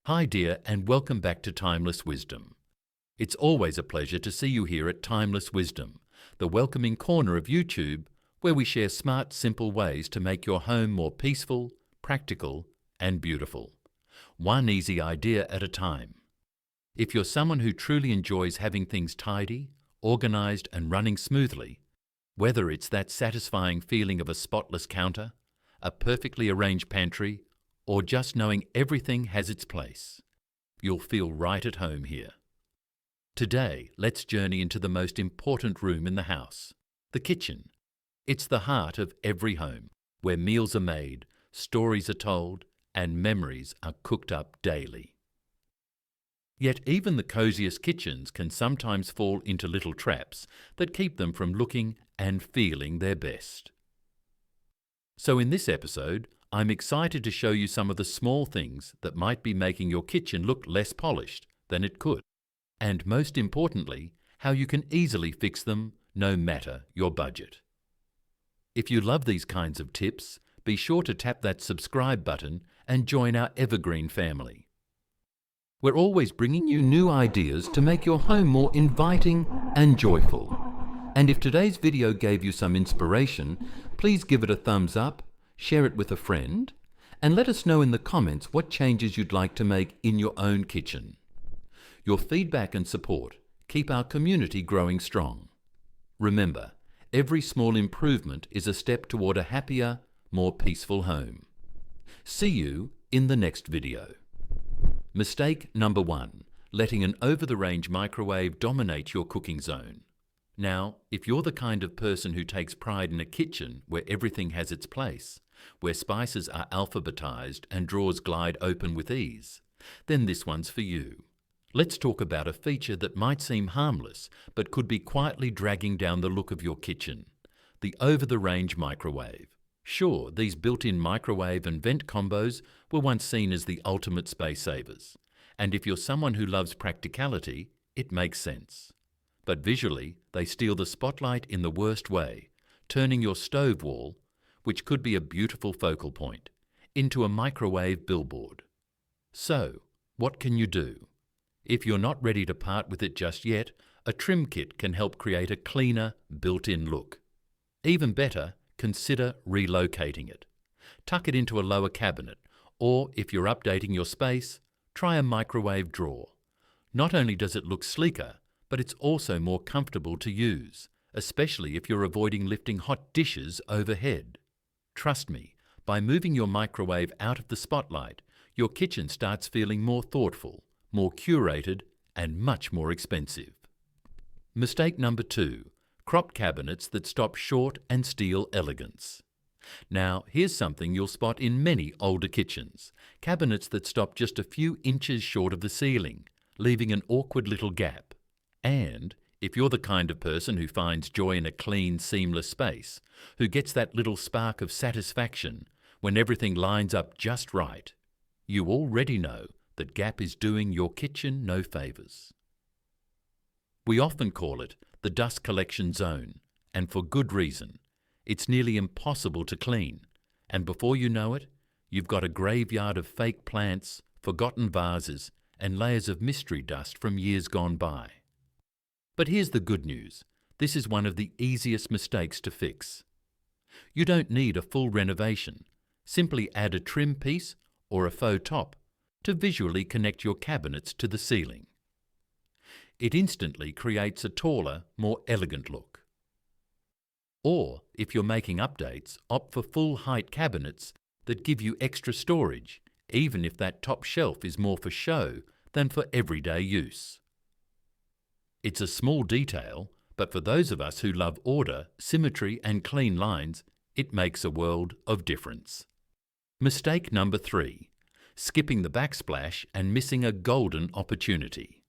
Hi dear, and welcome back to Timeless Wisdom. It's always a pleasure to see you here at Timeless Wisdom, the welcoming corner of YouTube where we share smart, simple ways to make your home more peaceful, practical, and beautiful. One easy idea at a time. If you're someone who truly enjoys having things tidy, organized, and running smoothly, whether it's that satisfying feeling of a spotless counter, a perfectly arranged pantry, or just knowing everything has its place, you'll feel right at home here. Today, let's journey into the most important room in the house, the kitchen. It's the heart of every home, where meals are made, stories are told, and memories are cooked up daily. Yet even the coziest kitchens can sometimes fall into little traps that keep them from looking and feeling their best. So in this episode, I'm excited to show you some of the small things that might be making your kitchen look less polished than it could, and most importantly, how you can easily fix them no matter your budget. If you love these kinds of tips, be sure to tap that subscribe button and join our evergreen family. We're always bringing you new ideas to make your home more inviting and joyful. And if today's video gave you some inspiration, please give it a thumbs up, share it with a friend, and let us know in the comments what changes you'd like to make in your own kitchen. Your feedback and support keep our community growing strong. Remember, every small improvement is a step toward a happier, more peaceful home. See you in the next video. Mistake number 1, letting an over-the-range microwave dominate your cooking zone. Now, if you're the kind of person who takes pride in a kitchen where everything has its place, where spices are alphabetized and drawers glide open with ease, then this one's for you. Let's talk about a feature that might seem harmless but could be quietly dragging down the look of your kitchen: the over-the-range microwave. Sure, these built-in microwave and vent combos were once seen as the ultimate space savers, and if you're someone who loves practicality, it makes sense. But visually, they steal the spotlight in the worst way, turning your stove wall, which could be a beautiful focal point, into a microwave billboard. So, what can you do? If you're not ready to part with it just yet, a trim kit can help create a cleaner, built-in look. Even better, consider relocating it. Tuck it into a lower cabinet, or if you're updating your space, try a microwave drawer. Not only does it look sleeker, but it's also more comfortable to use, especially if you're avoiding lifting hot dishes overhead. Trust me, by moving your microwave out of the spotlight, your kitchen starts feeling more thoughtful, more curated, and much more expensive. Mistake number 2, crop cabinets that stop short and steal elegance. Now, here's something you'll spot in many older kitchens: cabinets that stop just a few inches short of the ceiling, leaving an awkward little gap. And if you're the kind of person who finds joy in a clean, seamless space, who gets that little spark of satisfaction when everything lines up just right, you already know that gap is doing your kitchen no favors. We often call it the dust collection zone, and for good reason. It's nearly impossible to clean, and before you know it, you've got a graveyard of fake plants, forgotten vases, and layers of mystery dust from years gone by. But here's the good news: this is one of the easiest mistakes to fix. You don't need a full renovation. Simply add a trim piece or a faux top to visually connect your cabinets to the ceiling. It instantly creates a taller, more elegant look. Or, if you're making updates, opt for full-height cabinets that give you extra storage, even if that top shelf is more for show than for everyday use. It's a small detail, but for those of us who love order, symmetry, and clean lines, it makes a world of difference. Mistake number 3, skipping the backsplash and missing a golden opportunity.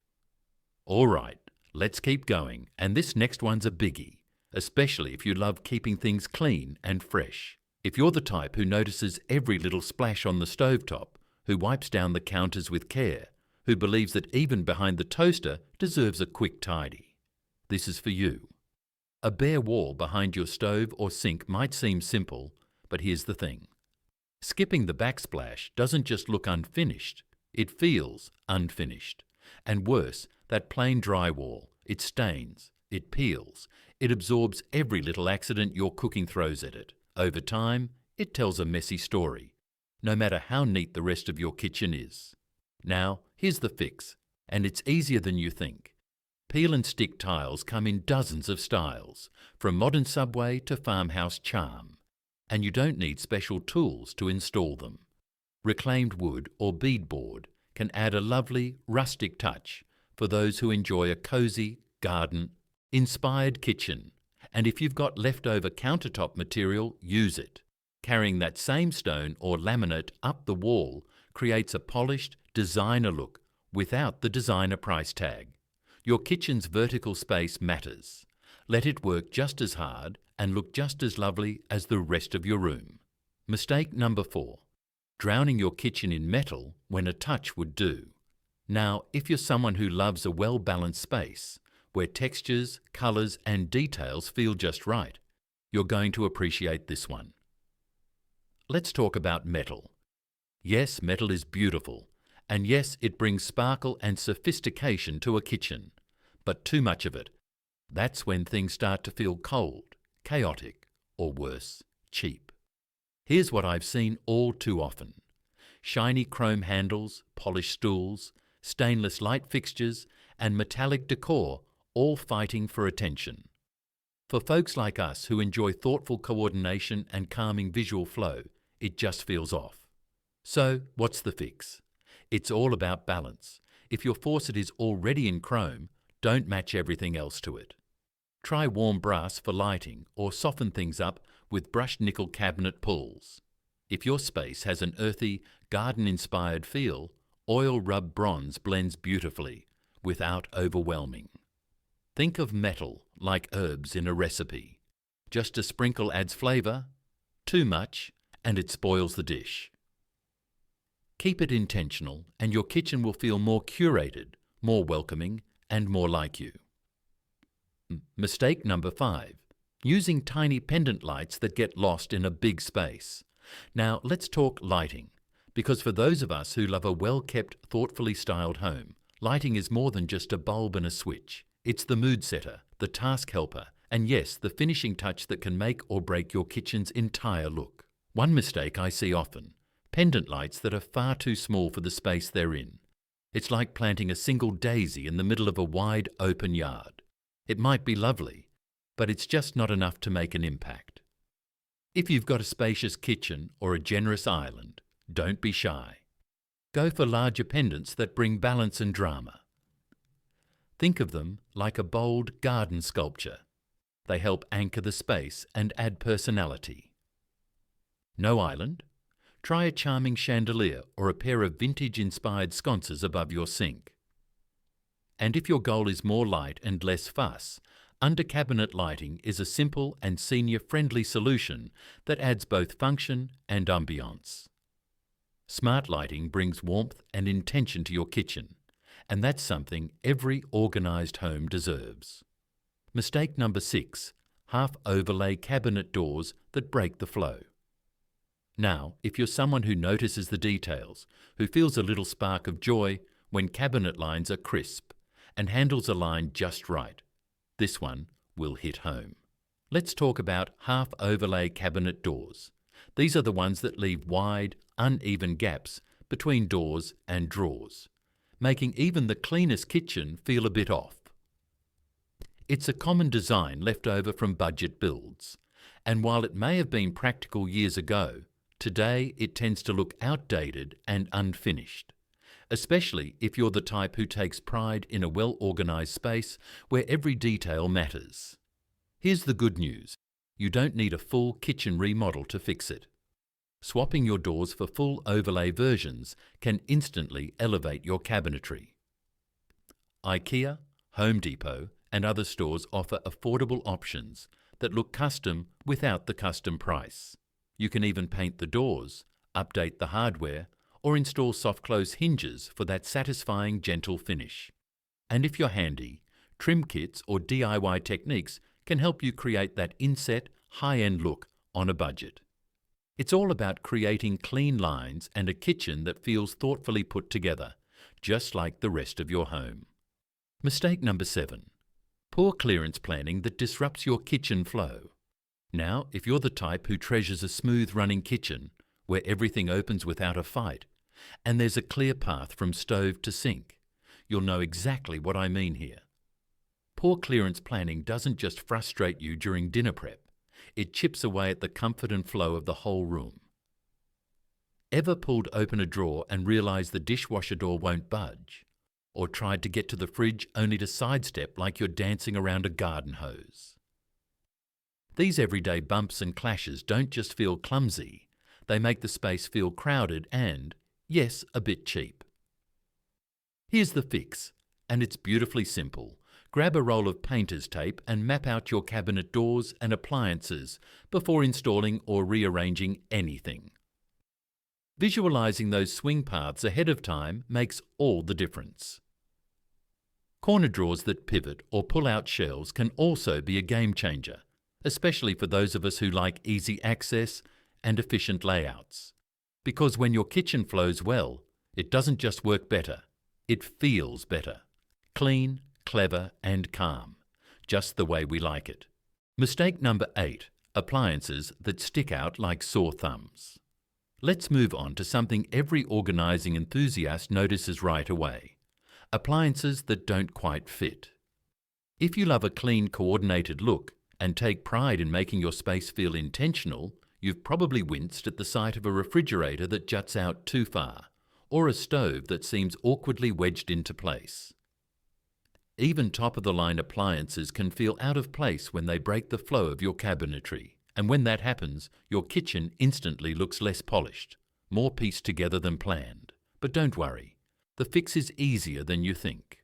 All right, let's keep going, and this next one's a biggie, especially if you love keeping things clean and fresh. If you're the type who notices every little splash on the stovetop, who wipes down the counters with care, who believes that even behind the toaster deserves a quick tidy, this is for you. A bare wall behind your stove or sink might seem simple, but here's the thing. Skipping the backsplash doesn't just look unfinished, It feels unfinished. And worse, that plain drywall, it stains, it peels, it absorbs every little accident your cooking throws at it. Over time, it tells a messy story, no matter how neat the rest of your kitchen is. Now, here's the fix, and it's easier than you think. Peel and stick tiles come in dozens of styles, from modern subway to farmhouse charm, and you don't need special tools to install them. Reclaimed wood or beadboard can add a lovely, rustic touch for those who enjoy a cosy, garden-inspired kitchen. And if you've got leftover countertop material, use it. Carrying that same stone or laminate up the wall creates a polished, designer look without the designer price tag. Your kitchen's vertical space matters. Let it work just as hard and look just as lovely as the rest of your room. Mistake number 4. Drowning your kitchen in metal when a touch would do. Now, if you're someone who loves a well-balanced space, where textures, colours and details feel just right, you're going to appreciate this one. Let's talk about metal. Yes, metal is beautiful, and yes, it brings sparkle and sophistication to a kitchen, but too much of it. That's when things start to feel cold, chaotic, or worse, cheap. Here's what I've seen all too often. Shiny chrome handles, polished stools, stainless light fixtures, and metallic decor all fighting for attention. For folks like us who enjoy thoughtful coordination and calming visual flow, it just feels off. So, what's the fix? It's all about balance. If your faucet is already in chrome, don't match everything else to it. Try warm brass for lighting or soften things up with brushed nickel cabinet pulls. If your space has an earthy, garden-inspired feel, oil-rubbed bronze blends beautifully without overwhelming. Think of metal like herbs in a recipe. Just a sprinkle adds flavour, too much, and it spoils the dish. Keep it intentional and your kitchen will feel more curated, more welcoming, and more like you. Mistake number 5. Using tiny pendant lights that get lost in a big space. Now let's talk lighting, because for those of us who love a well-kept, thoughtfully styled home, lighting is more than just a bulb and a switch. It's the mood setter, the task helper, and yes, the finishing touch that can make or break your kitchen's entire look. One mistake I see often: pendant lights that are far too small for the space they're in. It's like planting a single daisy in the middle of a wide open yard. It might be lovely, but it's just not enough to make an impact. If you've got a spacious kitchen or a generous island, don't be shy. Go for larger pendants that bring balance and drama. Think of them like a bold garden sculpture. They help anchor the space and add personality. No island? Try a charming chandelier or a pair of vintage-inspired sconces above your sink. And if your goal is more light and less fuss, under-cabinet lighting is a simple and senior-friendly solution that adds both function and ambiance. Smart lighting brings warmth and intention to your kitchen, and that's something every organised home deserves. Mistake number 6. Half-overlay cabinet doors that break the flow. Now, if you're someone who notices the details, who feels a little spark of joy when cabinet lines are crisp and handles aligned just right, this one will hit home. Let's talk about half-overlay cabinet doors. These are the ones that leave wide, uneven gaps between doors and drawers, making even the cleanest kitchen feel a bit off. It's a common design left over from budget builds, and while it may have been practical years ago, today it tends to look outdated and unfinished, especially if you're the type who takes pride in a well-organised space where every detail matters. Here's the good news: you don't need a full kitchen remodel to fix it. Swapping your doors for full overlay versions can instantly elevate your cabinetry. IKEA, Home Depot, and other stores offer affordable options that look custom without the custom price. You can even paint the doors, update the hardware, or install soft-close hinges for that satisfying gentle finish. And if you're handy, trim kits or DIY techniques can help you create that inset, high-end look on a budget. It's all about creating clean lines and a kitchen that feels thoughtfully put together, just like the rest of your home. Mistake number 7. Poor clearance planning that disrupts your kitchen flow. Now, if you're the type who treasures a smooth running kitchen, where everything opens without a fight, and there's a clear path from stove to sink, you'll know exactly what I mean here. Poor clearance planning doesn't just frustrate you during dinner prep, it chips away at the comfort and flow of the whole room. Ever pulled open a drawer and realised the dishwasher door won't budge? Or tried to get to the fridge only to sidestep like you're dancing around a garden hose? These everyday bumps and clashes don't just feel clumsy, they make the space feel crowded and, yes, a bit cheap. Here's the fix, and it's beautifully simple. Grab a roll of painter's tape and map out your cabinet doors and appliances before installing or rearranging anything. Visualising those swing paths ahead of time makes all the difference. Corner drawers that pivot or pull out shelves can also be a game changer, especially for those of us who like easy access and efficient layouts. Because when your kitchen flows well, it doesn't just work better, it feels better. Clean, clever and calm, just the way we like it. Mistake number 8. Appliances that stick out like sore thumbs. Let's move on to something every organising enthusiast notices right away. Appliances that don't quite fit. If you love a clean, coordinated look and take pride in making your space feel intentional, you've probably winced at the sight of a refrigerator that juts out too far, or a stove that seems awkwardly wedged into place. Even top-of-the-line appliances can feel out of place when they break the flow of your cabinetry, and when that happens, your kitchen instantly looks less polished, more pieced together than planned. But don't worry, the fix is easier than you think.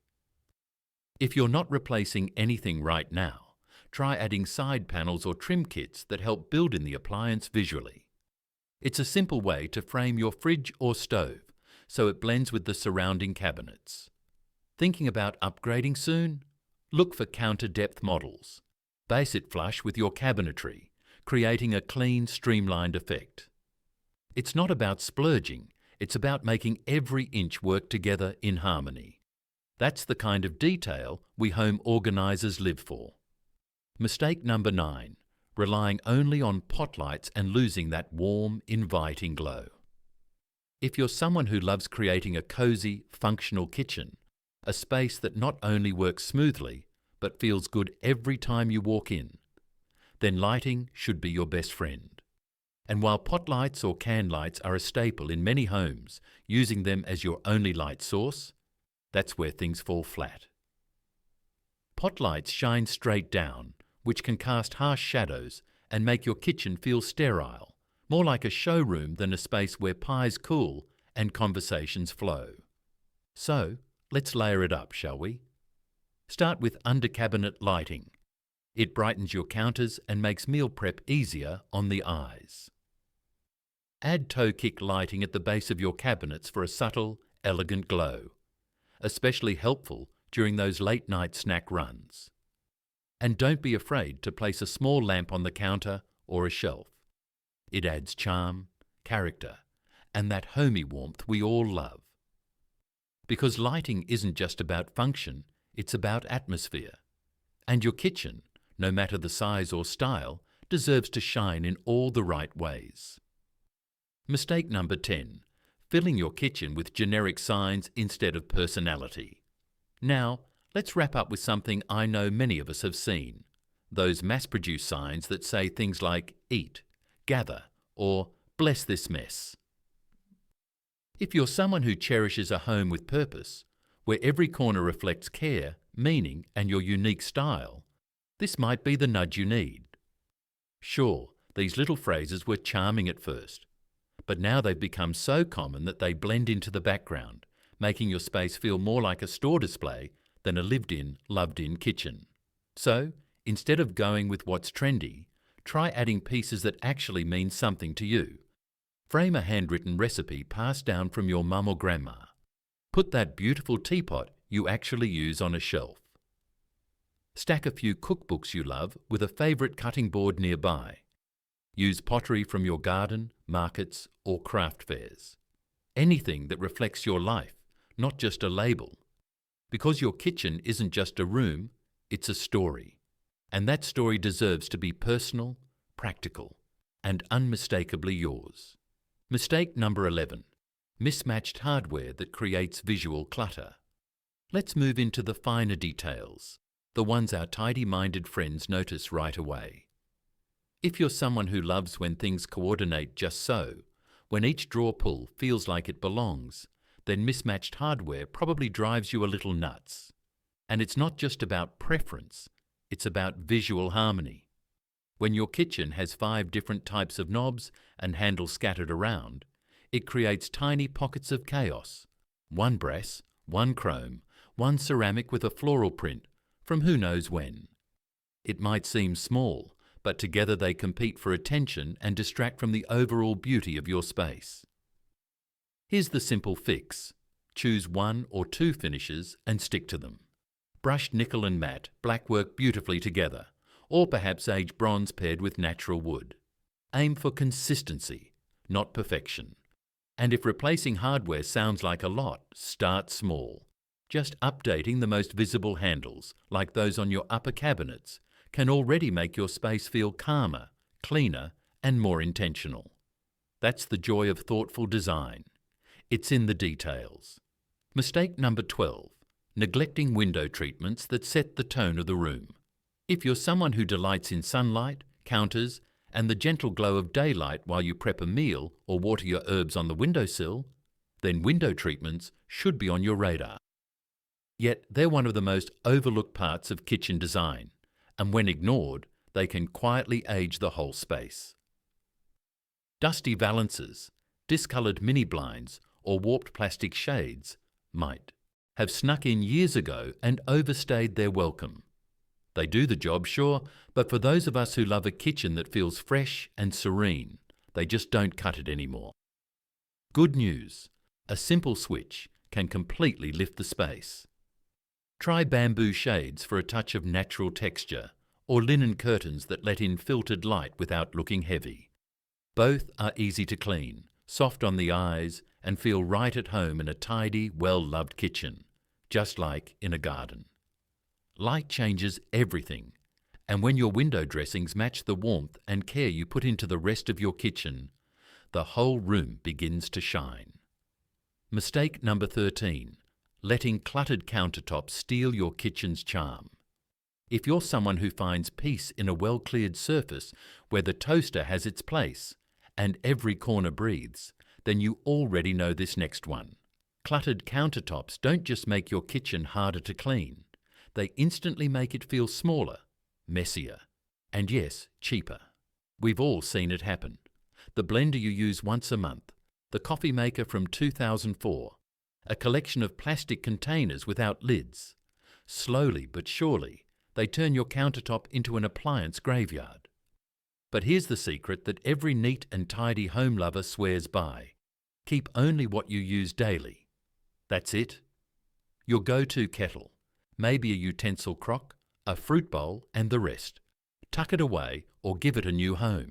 If you're not replacing anything right now, try adding side panels or trim kits that help build in the appliance visually. It's a simple way to frame your fridge or stove so it blends with the surrounding cabinets. Thinking about upgrading soon? Look for counter-depth models. Base it flush with your cabinetry, creating a clean, streamlined effect. It's not about splurging, it's about making every inch work together in harmony. That's the kind of detail we home organisers live for. Mistake number 9. Relying only on pot lights and losing that warm, inviting glow. If you're someone who loves creating a cosy, functional kitchen, a space that not only works smoothly, but feels good every time you walk in, then lighting should be your best friend. And while pot lights or can lights are a staple in many homes, using them as your only light source, that's where things fall flat. Pot lights shine straight down, which can cast harsh shadows and make your kitchen feel sterile, more like a showroom than a space where pies cool and conversations flow. So, let's layer it up, shall we? Start with under-cabinet lighting. It brightens your counters and makes meal prep easier on the eyes. Add toe kick lighting at the base of your cabinets for a subtle, elegant glow, especially helpful during those late-night snack runs. And don't be afraid to place a small lamp on the counter or a shelf. It adds charm, character, and that homey warmth we all love. Because lighting isn't just about function, it's about atmosphere. And your kitchen, no matter the size or style, deserves to shine in all the right ways. Mistake number 10. Filling your kitchen with generic signs instead of personality. Now, let's wrap up with something I know many of us have seen. Those mass-produced signs that say things like eat, gather, or bless this mess. If you're someone who cherishes a home with purpose, where every corner reflects care, meaning, and your unique style, this might be the nudge you need. Sure, these little phrases were charming at first, but now they've become so common that they blend into the background, making your space feel more like a store display than a lived-in, loved-in kitchen. So, instead of going with what's trendy, try adding pieces that actually mean something to you. Frame a handwritten recipe passed down from your mum or grandma. Put that beautiful teapot you actually use on a shelf. Stack a few cookbooks you love with a favourite cutting board nearby. Use pottery from your garden, markets, or craft fairs. Anything that reflects your life, not just a label. Because your kitchen isn't just a room, it's a story. And that story deserves to be personal, practical, and unmistakably yours. Mistake number 11. Mismatched hardware that creates visual clutter. Let's move into the finer details, the ones our tidy-minded friends notice right away. If you're someone who loves when things coordinate just so, when each drawer pull feels like it belongs, then mismatched hardware probably drives you a little nuts. And it's not just about preference, it's about visual harmony. When your kitchen has 5 different types of knobs and handles scattered around, it creates tiny pockets of chaos. One brass, one chrome, one ceramic with a floral print from who knows when. It might seem small, but together they compete for attention and distract from the overall beauty of your space. Here's the simple fix. Choose 1 or 2 finishes and stick to them. Brushed nickel and matte, black work beautifully together, or perhaps aged bronze paired with natural wood. Aim for consistency, not perfection. And if replacing hardware sounds like a lot, start small. Just updating the most visible handles, like those on your upper cabinets, can already make your space feel calmer, cleaner, and more intentional. That's the joy of thoughtful design. It's in the details. Mistake number 12. Neglecting window treatments that set the tone of the room. If you're someone who delights in sunlight, counters, and the gentle glow of daylight while you prep a meal or water your herbs on the windowsill, then window treatments should be on your radar. Yet they're one of the most overlooked parts of kitchen design, and when ignored, they can quietly age the whole space. Dusty valances, discoloured mini blinds, or warped plastic shades might have snuck in years ago and overstayed their welcome. They do the job, sure, but for those of us who love a kitchen that feels fresh and serene, they just don't cut it anymore. Good news, a simple switch can completely lift the space. Try bamboo shades for a touch of natural texture, or linen curtains that let in filtered light without looking heavy. Both are easy to clean, soft on the eyes, and feel right at home in a tidy, well-loved kitchen, just like in a garden. Light changes everything, and when your window dressings match the warmth and care you put into the rest of your kitchen, the whole room begins to shine. Mistake number 13. Letting cluttered countertops steal your kitchen's charm. If you're someone who finds peace in a well-cleared surface where the toaster has its place and every corner breathes, then you already know this next one. Cluttered countertops don't just make your kitchen harder to clean. They instantly make it feel smaller, messier, and yes, cheaper. We've all seen it happen. The blender you use once a month, the coffee maker from 2004, a collection of plastic containers without lids. Slowly but surely, they turn your countertop into an appliance graveyard. But here's the secret that every neat and tidy home lover swears by. Keep only what you use daily. That's it. Your go-to kettle, maybe a utensil crock, a fruit bowl, and the rest. Tuck it away or give it a new home.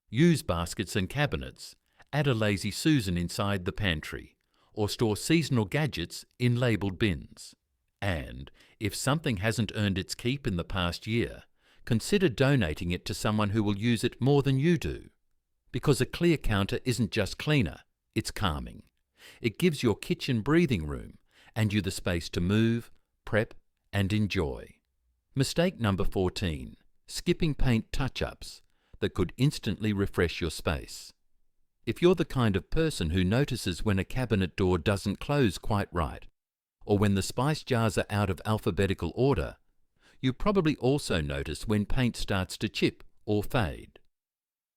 Use baskets and cabinets, add a lazy Susan inside the pantry, or store seasonal gadgets in labelled bins. And, if something hasn't earned its keep in the past year, consider donating it to someone who will use it more than you do. Because a clear counter isn't just cleaner, it's calming. It gives your kitchen breathing room and you the space to move, prep, and enjoy. Mistake number 14. Skipping paint touch-ups that could instantly refresh your space. If you're the kind of person who notices when a cabinet door doesn't close quite right, or when the spice jars are out of alphabetical order, you probably also notice when paint starts to chip or fade.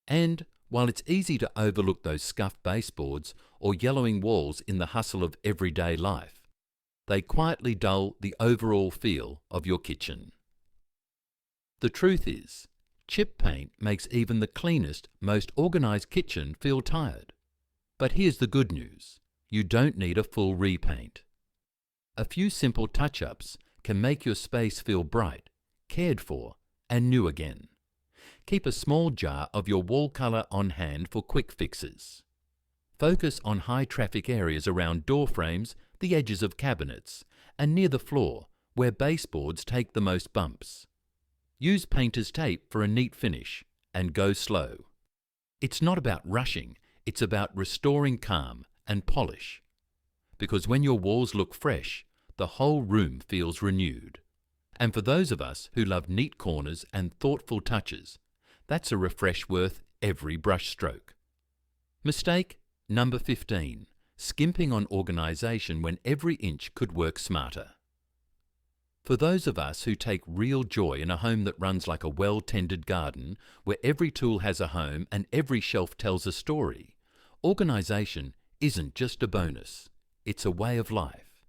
And while it's easy to overlook those scuffed baseboards or yellowing walls in the hustle of everyday life, they quietly dull the overall feel of your kitchen. The truth is, chip paint makes even the cleanest, most organised kitchen feel tired. But here's the good news. You don't need a full repaint. A few simple touch-ups can make your space feel bright, cared for, and new again. Keep a small jar of your wall colour on hand for quick fixes. Focus on high traffic areas around door frames, the edges of cabinets, and near the floor where baseboards take the most bumps. Use painter's tape for a neat finish and go slow. It's not about rushing, it's about restoring calm and polish. Because when your walls look fresh, the whole room feels renewed. And for those of us who love neat corners and thoughtful touches, that's a refresh worth every brush stroke. Mistake number 15. Skimping on organisation when every inch could work smarter. For those of us who take real joy in a home that runs like a well-tended garden, where every tool has a home and every shelf tells a story, organisation isn't just a bonus, it's a way of life.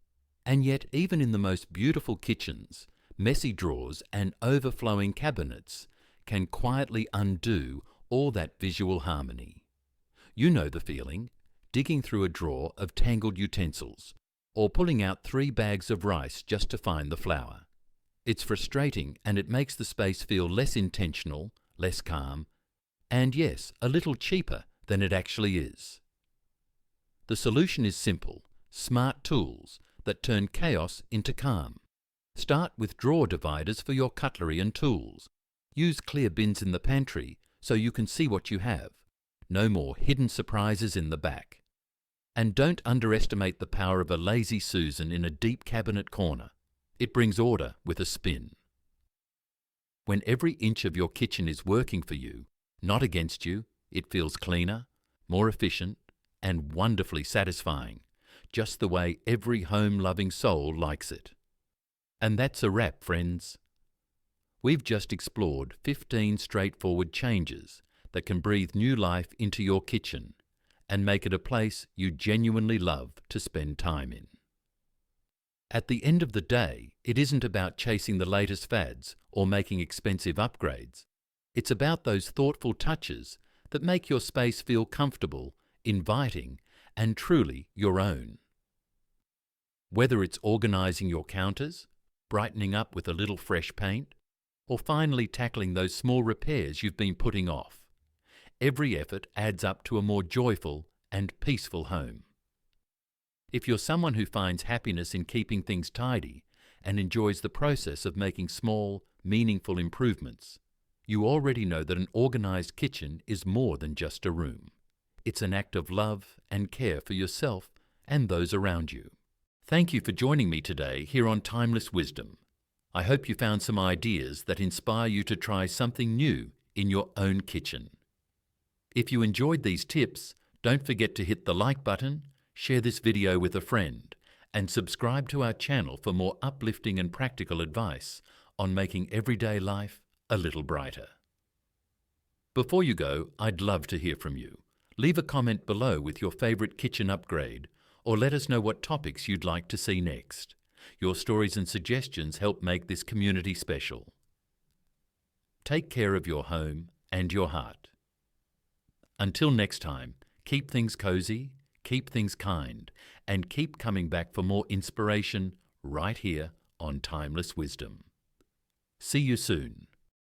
And yet, even in the most beautiful kitchens, messy drawers and overflowing cabinets can quietly undo all that visual harmony. You know the feeling, digging through a drawer of tangled utensils, or pulling out 3 bags of rice just to find the flour. It's frustrating and it makes the space feel less intentional, less calm, and yes, a little cheaper than it actually is. The solution is simple, smart tools that turn chaos into calm. Start with drawer dividers for your cutlery and tools. Use clear bins in the pantry so you can see what you have. No more hidden surprises in the back. And don't underestimate the power of a lazy Susan in a deep cabinet corner. It brings order with a spin. When every inch of your kitchen is working for you, not against you, it feels cleaner, more efficient, and wonderfully satisfying, just the way every home-loving soul likes it. And that's a wrap, friends. We've just explored 15 straightforward changes that can breathe new life into your kitchen and make it a place you genuinely love to spend time in. At the end of the day, it isn't about chasing the latest fads or making expensive upgrades. It's about those thoughtful touches that make your space feel comfortable, inviting, and truly your own. Whether it's organising your counters, brightening up with a little fresh paint, or finally tackling those small repairs you've been putting off, every effort adds up to a more joyful and peaceful home. If you're someone who finds happiness in keeping things tidy and enjoys the process of making small, meaningful improvements, you already know that an organised kitchen is more than just a room. It's an act of love and care for yourself and those around you. Thank you for joining me today here on Timeless Wisdom. I hope you found some ideas that inspire you to try something new in your own kitchen. If you enjoyed these tips, don't forget to hit the like button, share this video with a friend, and subscribe to our channel for more uplifting and practical advice on making everyday life a little brighter. Before you go, I'd love to hear from you. Leave a comment below with your favourite kitchen upgrade, or let us know what topics you'd like to see next. Your stories and suggestions help make this community special. Take care of your home and your heart. Until next time, keep things cozy, keep things kind, and keep coming back for more inspiration right here on Timeless Wisdom. See you soon.